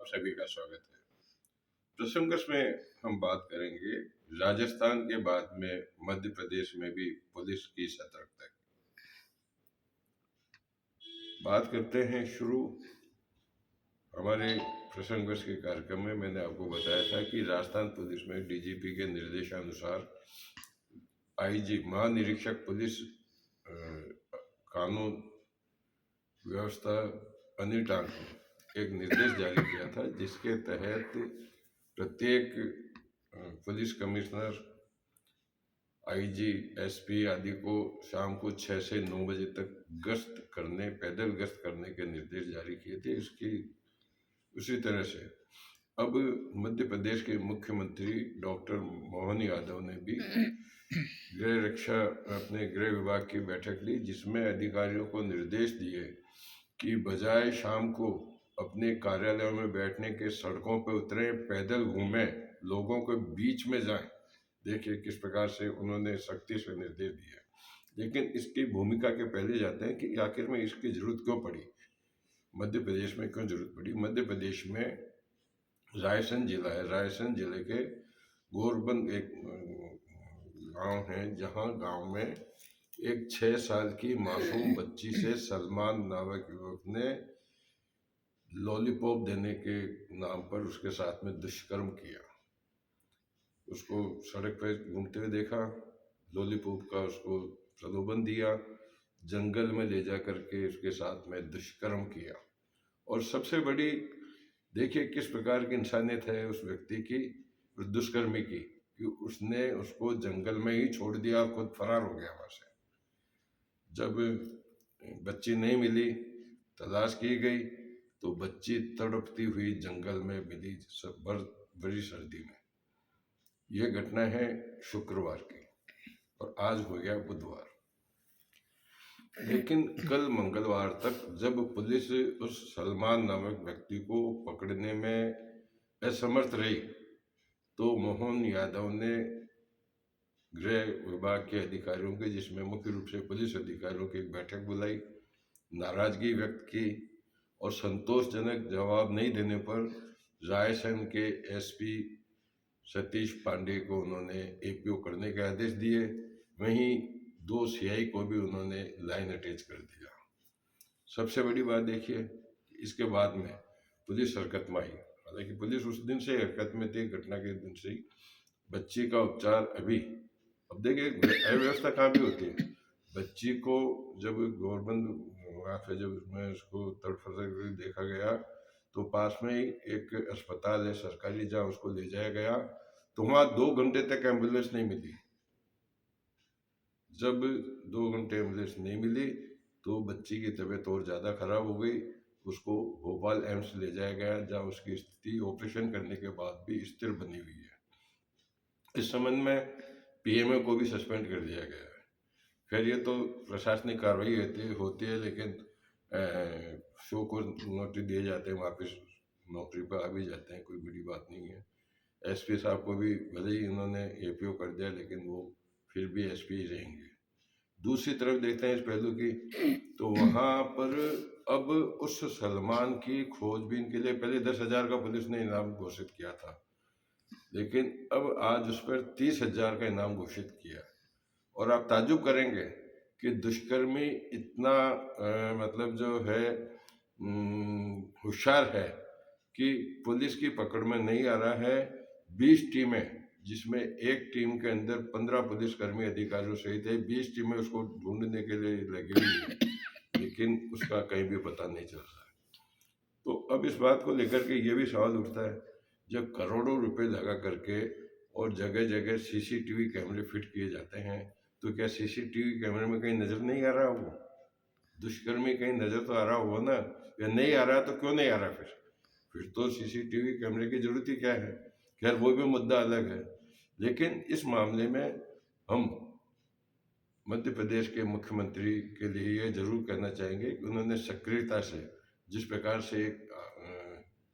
सभी का स्वागत है। प्रसंगस में हम बात करेंगे राजस्थान के बाद में मध्य प्रदेश में भी पुलिस की सतर्कता की। बात करते हैं शुरू। हमारे प्रसंगस के कार्यक्रम में मैंने आपको बताया था कि राजस्थान पुलिस में डीजीपी के निर्देशानुसार आईजी महानिरीक्षक पुलिस कानून व्यवस्था अनिल टांक ने एक निर्देश जारी किया था, जिसके तहत प्रत्येक पुलिस कमिश्नर, आईजी, एसपी आदि को शाम को 6 से 9 बजे तक पैदल गश्त करने के निर्देश जारी किए थे। उसी तरह से अब मध्य प्रदेश के मुख्यमंत्री डॉक्टर मोहन यादव ने भी अपने गृह विभाग की बैठक ली, जिसमें अधिकारियों को निर्देश दिए कि बजाय शाम को अपने कार्यालयों में बैठने के सड़कों पर उतरें, पैदल घूमें, लोगों के बीच में जाएं। देखिए किस प्रकार से उन्होंने सख्ती से निर्देश दिया। लेकिन इसकी भूमिका के पहले जाते हैं कि आखिर में इसकी जरूरत क्यों पड़ी, मध्य प्रदेश में क्यों जरूरत पड़ी। मध्य प्रदेश में रायसेन जिला है। रायसेन जिले के गोरबंद एक गांव है, जहां गांव में एक 6 साल की मासूम बच्ची से सलमान नामक युवक ने लॉलीपॉप देने के नाम पर उसके साथ में दुष्कर्म किया। उसको सड़क पर घूमते हुए देखा, लॉलीपॉप का उसको प्रलोभन दिया, जंगल में ले जा करके उसके साथ में दुष्कर्म किया। और सबसे बड़ी देखिए किस प्रकार की इंसानियत है उस व्यक्ति की, उस दुष्कर्मी की, कि उसने उसको जंगल में ही छोड़ दिया और खुद फरार हो गया वहां से। जब बच्ची नहीं मिली, तलाश की गई, तो बच्ची तड़पती हुई जंगल में मिली बड़ी सर्दी में। यह घटना है शुक्रवार की और आज हो गया बुधवार। लेकिन कल मंगलवार तक जब पुलिस उस सलमान नामक व्यक्ति को पकड़ने में असमर्थ रही, तो मोहन यादव ने गृह विभाग के अधिकारियों के, जिसमें मुख्य रूप से पुलिस अधिकारियों की एक बैठक बुलाई, नाराजगी व्यक्त की और संतोषजनक जवाब नहीं देने पर रायसेन के एसपी सतीश पांडे को उन्होंने एपीओ करने के आदेश दिए। वहीं 2 सीआई को भी उन्होंने लाइन अटैच कर दिया। सबसे बड़ी बात देखिए, इसके बाद में पुलिस हरकत में आई। हालांकि पुलिस उस दिन से हरकत में थी, घटना के दिन से ही। बच्ची का उपचार अब देखिए अव्यवस्था कहाँ भी होती है। बच्ची को जब गोरबंद जब उसमें उसको तड़फते देखा गया, तो पास में ही एक अस्पताल है सरकारी, जहाँ उसको ले जाया गया, तो वहाँ 2 घंटे तक एम्बुलेंस नहीं मिली। जब 2 घंटे एम्बुलेंस नहीं मिली तो बच्ची की तबीयत और ज़्यादा खराब हो गई। उसको भोपाल एम्स ले जाया गया, जहाँ उसकी स्थिति ऑपरेशन करने के बाद भी स्थिर बनी हुई है। इस संबंध में पीएमओ को भी सस्पेंड कर दिया गया है। खैर ये तो प्रशासनिक कार्रवाई होती है, लेकिन शो को नोटिस दिए जाते हैं, वापस नौकरी पर आ भी जाते हैं, कोई बड़ी बात नहीं है। एसपी साहब को भी भले ही उन्होंने एपीओ कर दिया, लेकिन वो फिर भी एसपी ही रहेंगे। दूसरी तरफ देखते हैं इस पहलू की, तो वहाँ पर अब उस सलमान की खोजबीन के लिए पहले 10,000 का पुलिस ने इनाम घोषित किया था, लेकिन अब आज उस पर 30,000 का इनाम घोषित किया। और आप ताज्जुब करेंगे कि दुष्कर्मी इतना मतलब जो है होशियार है कि पुलिस की पकड़ में नहीं आ रहा है। 20 टीमें, जिसमें एक टीम के अंदर 15 पुलिसकर्मी अधिकारियों सहित है, 20 टीमें उसको ढूंढने के लिए लगी हुई है, लेकिन उसका कहीं भी पता नहीं चल रहा है। तो अब इस बात को लेकर के ये भी सवाल उठता है, जब करोड़ों रुपए लगा करके और जगह जगह सीसीटीवी कैमरे फिट किए जाते हैं, तो क्या सीसीटीवी कैमरे में कहीं नजर नहीं आ रहा होगा? दुष्कर्मी कहीं नजर तो आ रहा होगा ना, या नहीं आ रहा तो क्यों नहीं आ रहा? फिर तो सीसीटीवी कैमरे की जरूरत ही क्या है? खैर वो भी मुद्दा अलग है। लेकिन इस मामले में हम मध्य प्रदेश के मुख्यमंत्री के लिए ये जरूर कहना चाहेंगे कि उन्होंने सक्रियता से, जिस प्रकार से एक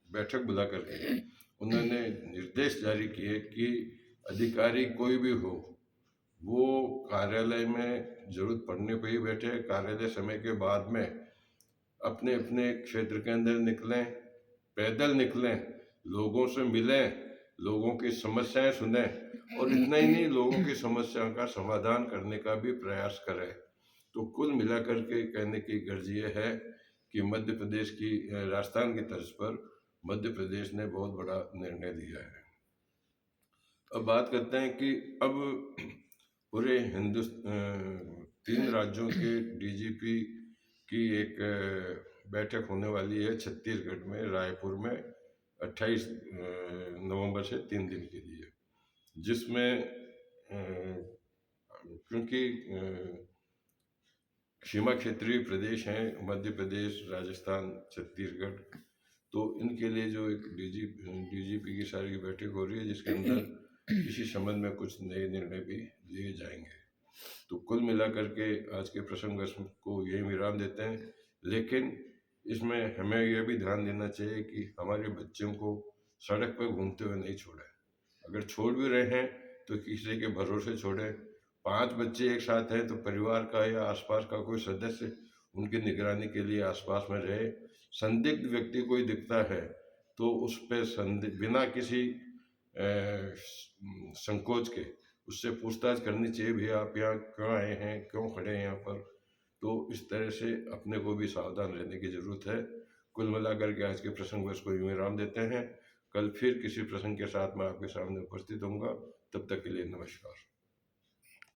बैठक बुला करके उन्होंने निर्देश जारी किए कि अधिकारी कोई भी हो, वो कार्यालय में जरूरत पड़ने पर ही बैठे, कार्यालय समय के बाद में अपने अपने क्षेत्र के अंदर निकलें, पैदल निकलें, लोगों से मिलें, लोगों की समस्याएं सुनें और इतना ही नहीं, लोगों की समस्याओं का समाधान करने का भी प्रयास करें। तो कुल मिलाकर के कहने की गर्ज ये है कि मध्य प्रदेश की राजस्थान की तर्ज पर मध्य प्रदेश ने बहुत बड़ा निर्णय लिया है। अब बात करते हैं कि अब पूरे तीन राज्यों के डीजीपी की एक बैठक होने वाली है छत्तीसगढ़ में, रायपुर में 28 नवंबर से 3 दिन के लिए, जिसमें क्योंकि सीमा क्षेत्रीय प्रदेश हैं मध्य प्रदेश, राजस्थान, छत्तीसगढ़, तो इनके लिए जो एक डीजीपी की सारी बैठक हो रही है, जिसके अंदर इसी संबंध में कुछ नए निर्णय भी लिए जाएंगे। तो कुल मिलाकर के आज के प्रसंग को यही विराम देते हैं, लेकिन इसमें हमें यह भी ध्यान देना चाहिए कि हमारे बच्चों को सड़क पर घूमते हुए नहीं छोड़ें। अगर छोड़ भी रहे हैं तो किसी के भरोसे छोड़ें। 5 बच्चे एक साथ हैं तो परिवार का या आसपास का कोई सदस्य उनकी निगरानी के लिए आसपास में रहे। संदिग्ध व्यक्ति कोई दिखता है तो उस पर बिना किसी संकोच के उससे पूछताछ करनी चाहिए, भैया आप यहाँ क्यों आए हैं, क्यों खड़े हैं यहाँ पर। तो इस तरह से अपने को भी सावधान रहने की जरूरत है। कुल मिलाकर के आज के प्रसंग को यूं विराम देते हैं। कल फिर किसी प्रसंग के साथ मैं आपके सामने उपस्थित होऊंगा। तब तक के लिए नमस्कार।